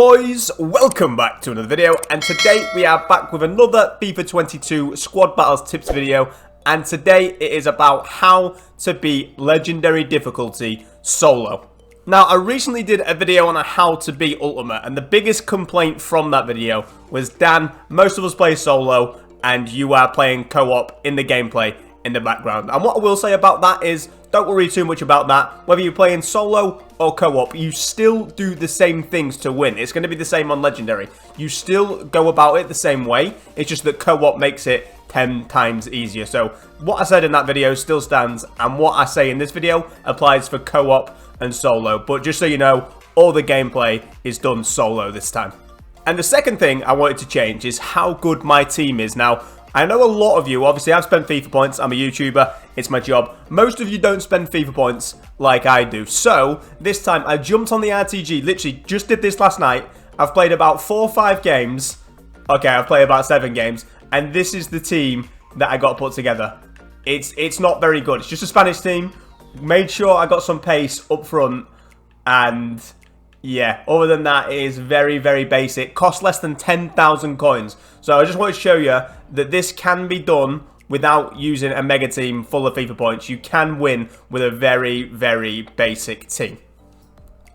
boys, welcome back to another video, and today we are back with another FIFA 22 Squad Battles tips video, and today it is about how to beat Legendary difficulty solo. Now, I recently did a video on how to beat Ultimate, and the biggest complaint from that video was, Dan, most of us play solo, and you are playing co-op in the gameplay in the background. And what I will say about that is, don't worry too much about that. Whether you're playing solo or co-op, you still do the same things to win. It's going to be the same on Legendary. You still go about it the same way. It's just that co-op makes it 10 times easier. So what I said in that video still stands, and what I say in this video applies for co-op and solo. But just so you know, all the gameplay is done solo this time. And the second thing I wanted to change is how good my team is. Now, I know a lot of you, obviously I've spent FIFA points, I'm a YouTuber, it's my job. Most of you don't spend FIFA points like I do. So, this time I jumped on the RTG, literally just did this last night. I've played about 4 or 5 games. Okay, I've played about 7 games. And this is the team that I got put together. It's not very good, it's just a Spanish team. Made sure I got some pace up front, and yeah, other than that, it is very, very basic. Costs less than 10,000 coins. So I just wanted to show you that this can be done without using a mega team full of FIFA points. You can win with a very, very basic team.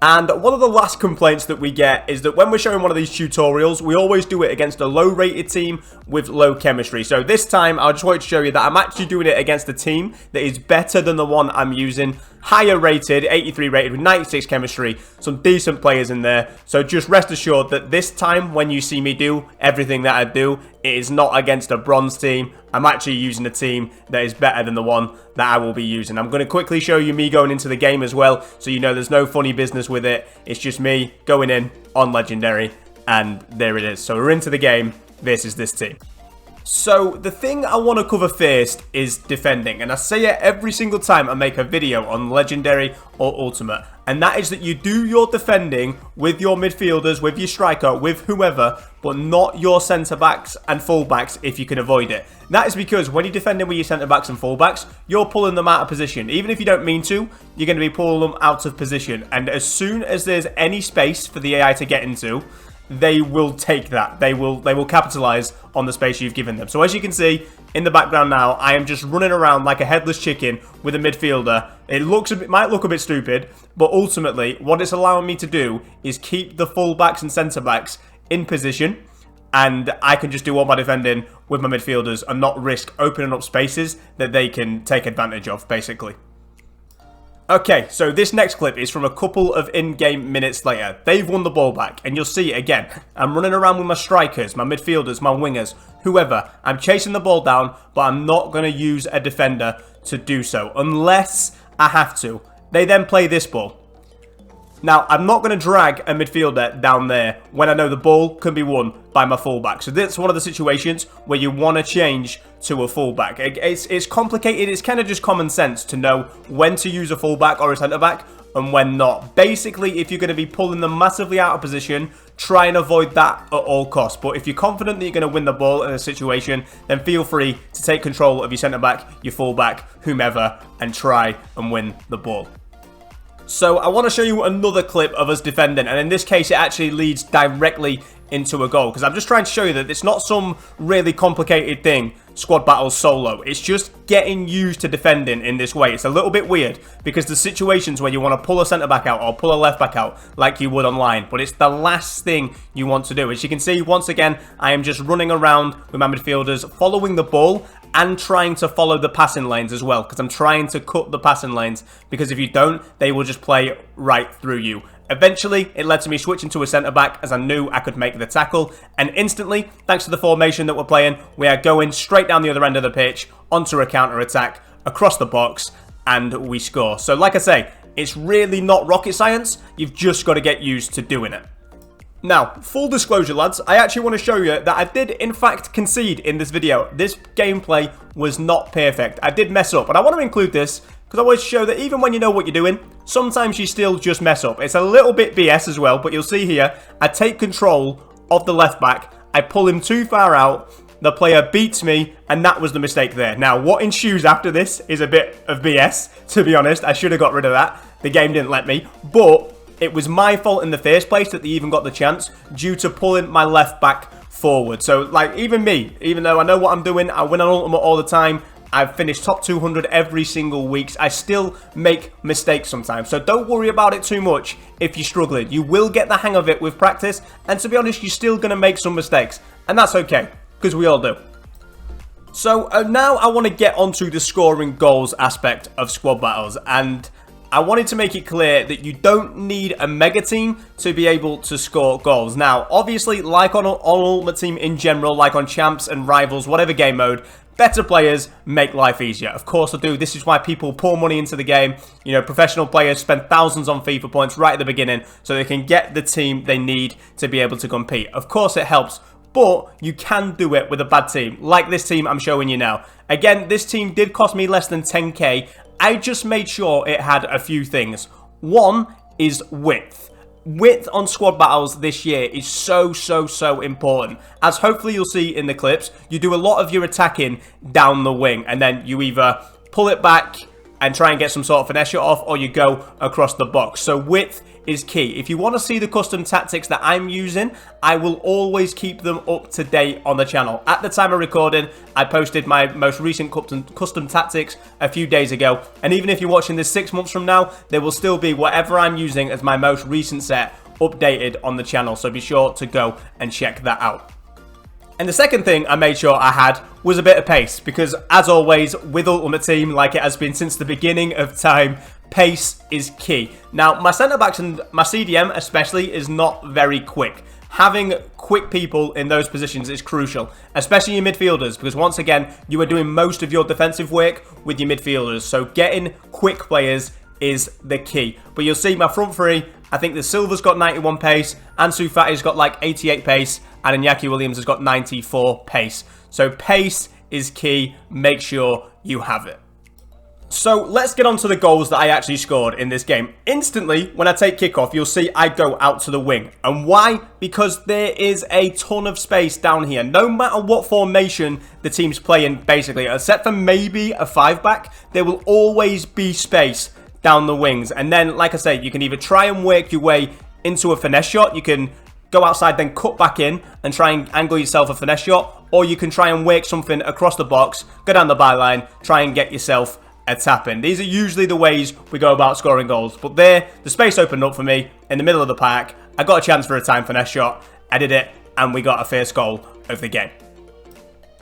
And one of the last complaints that we get is that when we're showing one of these tutorials, we always do it against a low-rated team with low chemistry. So this time, I just wanted to show you that I'm actually doing it against a team that is better than the one I'm using. Higher rated, 83 rated with 96 chemistry, some decent players in there. So just rest assured that this time when you see me do everything that I do, it is not against a bronze team. I'm actually using a team that is better than the one that I will be using. I'm going to quickly show you me going into the game as well, so you know there's no funny business with it. It's just me going in on Legendary, and there it is. So we're into the game. This is this team. So, the thing I want to cover first is defending, and I say it every single time I make a video on Legendary or Ultimate, and that is that you do your defending with your midfielders, with your striker, with whoever, but not your centre-backs and full-backs if you can avoid it. That is because when you're defending with your centre-backs and full-backs, you're pulling them out of position. Even if you don't mean to, you're going to be pulling them out of position, and as soon as there's any space for the AI to get into, they will take that. They will capitalize on the space you've given them. So as you can see in the background now, I am just running around like a headless chicken with a midfielder. It might look a bit stupid, but ultimately what it's allowing me to do is keep the full-backs and centre-backs in position, and I can just do all my defending with my midfielders and not risk opening up spaces that they can take advantage of, basically. Okay, so this next clip is from a couple of in-game minutes later. They've won the ball back, and you'll see it again. I'm running around with my strikers, my midfielders, my wingers, whoever. I'm chasing the ball down, but I'm not going to use a defender to do so, unless I have to. They then play this ball. Now, I'm not going to drag a midfielder down there when I know the ball can be won by my fullback. So that's one of the situations where you want to change to a fullback. It's complicated. It's kind of just common sense to know when to use a fullback or a centre-back and when not. Basically, if you're going to be pulling them massively out of position, try and avoid that at all costs. But if you're confident that you're going to win the ball in a situation, then feel free to take control of your centre-back, your fullback, whomever, and try and win the ball. So I want to show you another clip of us defending, and in this case it actually leads directly into a goal, because I'm just trying to show you that it's not some really complicated thing, squad battles solo. It's just getting used to defending in this way. It's a little bit weird because the situations where you want to pull a centre back out or pull a left back out like you would online, but it's the last thing you want to do. As you can see, once again, I am just running around with my midfielders, following the ball and trying to follow the passing lanes as well, because I'm trying to cut the passing lanes, because if you don't, they will just play right through you. Eventually, it led to me switching to a centre-back as I knew I could make the tackle, and instantly, thanks to the formation that we're playing, we are going straight down the other end of the pitch, onto a counter-attack, across the box, and we score. So like I say, it's really not rocket science, you've just got to get used to doing it. Now, full disclosure lads, I actually want to show you that I did in fact concede in this video. This gameplay was not perfect. I did mess up, and I want to include this because I want to show that even when you know what you're doing, sometimes you still just mess up. It's a little bit BS as well, but you'll see here, I take control of the left back, I pull him too far out, the player beats me, and that was the mistake there. Now, what ensues after this is a bit of BS, to be honest. I should have got rid of that. The game didn't let me, but it was my fault in the first place that they even got the chance due to pulling my left back forward. So, like, even me, even though I know what I'm doing, I win on Ultimate all the time, I've finished top 200 every single week, I still make mistakes sometimes. So don't worry about it too much if you're struggling. You will get the hang of it with practice, and to be honest, you're still going to make some mistakes. And that's okay, because we all do. So now I want to get onto the scoring goals aspect of squad battles, and I wanted to make it clear that you don't need a mega team to be able to score goals. Now, obviously, like on Ultimate Team in general, like on Champs and Rivals, whatever game mode, better players make life easier. Of course I do. This is why people pour money into the game. You know, professional players spend thousands on FIFA points right at the beginning so they can get the team they need to be able to compete. Of course it helps, but you can do it with a bad team, like this team I'm showing you now. Again, this team did cost me less than 10k. I just made sure it had a few things. One is width. Width on squad battles this year is so important. As hopefully you'll see in the clips, you do a lot of your attacking down the wing, and then you either pull it back and try and get some sort of finesse shot off, or you go across the box. So width is key. If you want to see the custom tactics that I'm using, I will always keep them up to date on the channel. At the time of recording, I posted my most recent custom tactics a few days ago, and even if you're watching this 6 months from now, there will still be whatever I'm using as my most recent set updated on the channel, so be sure to go and check that out. And the second thing I made sure I had was a bit of pace, because as always with Ultimate Team, like it has been since the beginning of time, pace is key. Now, my centre-backs and my CDM especially is not very quick. Having quick people in those positions is crucial, especially your midfielders, because once again, you are doing most of your defensive work with your midfielders, so getting quick players is the key. But you'll see my front three, I think the Silva's got 91 pace, Ansu Fati's got like 88 pace, and Iñaki Williams has got 94 pace. So pace is key, make sure you have it. So let's get on to the goals that I actually scored in this game. Instantly, when I take kickoff, you'll see I go out to the wing. And why? Because there is a ton of space down here. No matter what formation the team's playing, basically, except for maybe a 5-back, there will always be space down the wings. And then, like I say, you can either try and work your way into a finesse shot. You can go outside, then cut back in and try and angle yourself a finesse shot. Or you can try and work something across the box, go down the byline, try and get yourself a tap in. These are usually the ways we go about scoring goals. But there, the space opened up for me in the middle of the park. I got a chance for a time finesse shot. I did it, and we got a first goal of the game.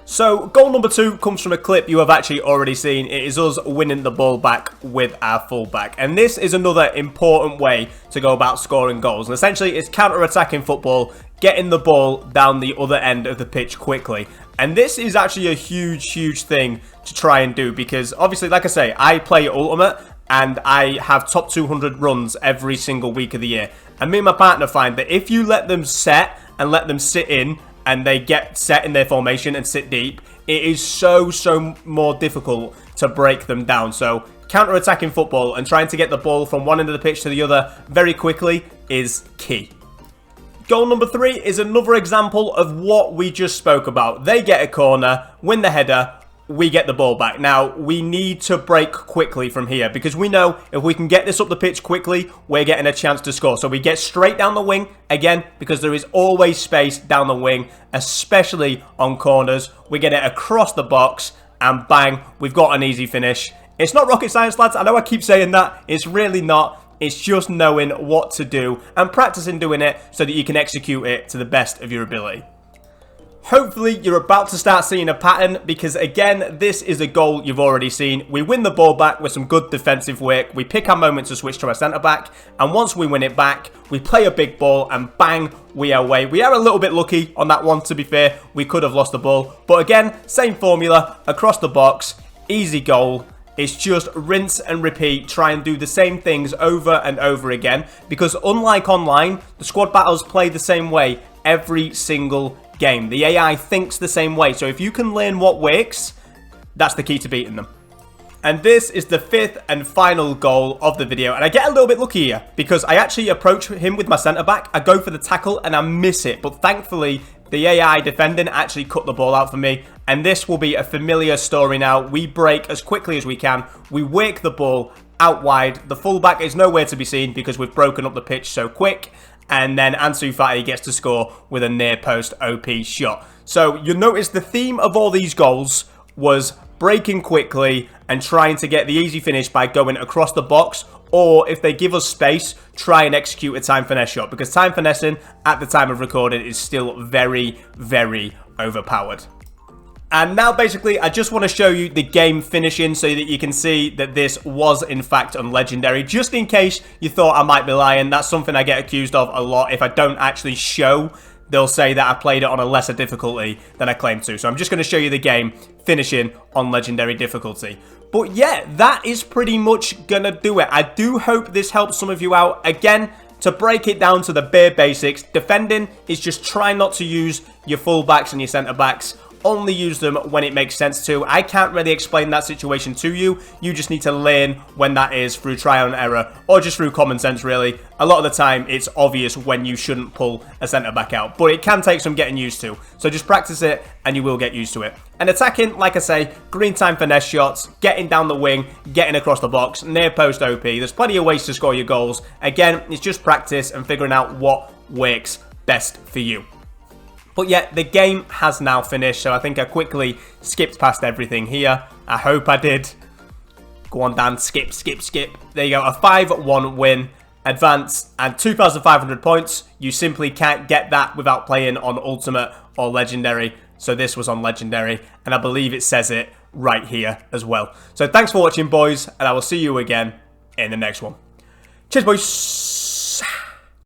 So, goal number 2 comes from a clip you have actually already seen. It is us winning the ball back with our fullback. And this is another important way to go about scoring goals. And essentially, it's counter-attacking football, getting the ball down the other end of the pitch quickly. And this is actually a huge thing to try and do, because obviously, like I say, I play Ultimate and I have top 200 runs every single week of the year. And me and my partner find that if you let them set and let them sit in, and they get set in their formation and sit deep, it is so more difficult to break them down. So counter-attacking football and trying to get the ball from one end of the pitch to the other very quickly is key. Goal number 3 is another example of what we just spoke about. They get a corner, win the header, we get the ball back. Now, we need to break quickly from here, because we know if we can get this up the pitch quickly, we're getting a chance to score. So we get straight down the wing, again, because there is always space down the wing, especially on corners. We get it across the box, and bang, we've got an easy finish. It's not rocket science, lads. I know I keep saying that. It's really not. It's just knowing what to do and practicing doing it so that you can execute it to the best of your ability. Hopefully, you're about to start seeing a pattern, because again, this is a goal you've already seen. We win the ball back with some good defensive work. We pick our moment to switch to our centre-back, and once we win it back, we play a big ball, and bang, we are away. We are a little bit lucky on that one, to be fair. We could have lost the ball. But again, same formula, across the box, easy goal. It's just rinse and repeat, try and do the same things over and over again, because unlike online, the squad battles play the same way every single game. The AI thinks the same way, so if you can learn what works, that's the key to beating them. And this is the 5th and final goal of the video, and I get a little bit lucky here, because I actually approach him with my centre-back, I go for the tackle, and I miss it, but thankfully, the AI defending actually cut the ball out for me, and this will be a familiar story now. We break as quickly as we can, we work the ball, out wide. The fullback is nowhere to be seen because we've broken up the pitch so quick. And then Ansu Fati gets to score with a near post OP shot. So you'll notice the theme of all these goals was breaking quickly and trying to get the easy finish by going across the box, or if they give us space, try and execute a time finesse shot, because time finessing at the time of recording is still very, very overpowered. And now basically I just want to show you the game finishing so that you can see that this was in fact unlegendary. Just in case you thought I might be lying, that's something I get accused of a lot. If I don't actually show, they'll say that I played it on a lesser difficulty than I claimed to. So I'm just going to show you the game finishing on legendary difficulty. But yeah, that is pretty much going to do it. I do hope this helps some of you out. Again, to break it down to the bare basics, defending is just try not to use your fullbacks and your centre-backs. Only use them when it makes sense to. I can't really explain that situation to you. You just need to learn when that is through trial and error, or just through common sense, really. A lot of the time, it's obvious when you shouldn't pull a centre-back out, but it can take some getting used to. So just practice it, and you will get used to it. And attacking, like I say, green time finesse shots, getting down the wing, getting across the box, near post OP. There's plenty of ways to score your goals. Again, it's just practice and figuring out what works best for you. But yeah, the game has now finished, so I think I quickly skipped past everything here. I hope I did. Go on, Dan. Skip, skip, skip. There you go. A 5-1 win. Advance and 2,500 points. You simply can't get that without playing on Ultimate or Legendary. So this was on Legendary, and I believe it says it right here as well. So thanks for watching, boys, and I will see you again in the next one. Cheers, boys.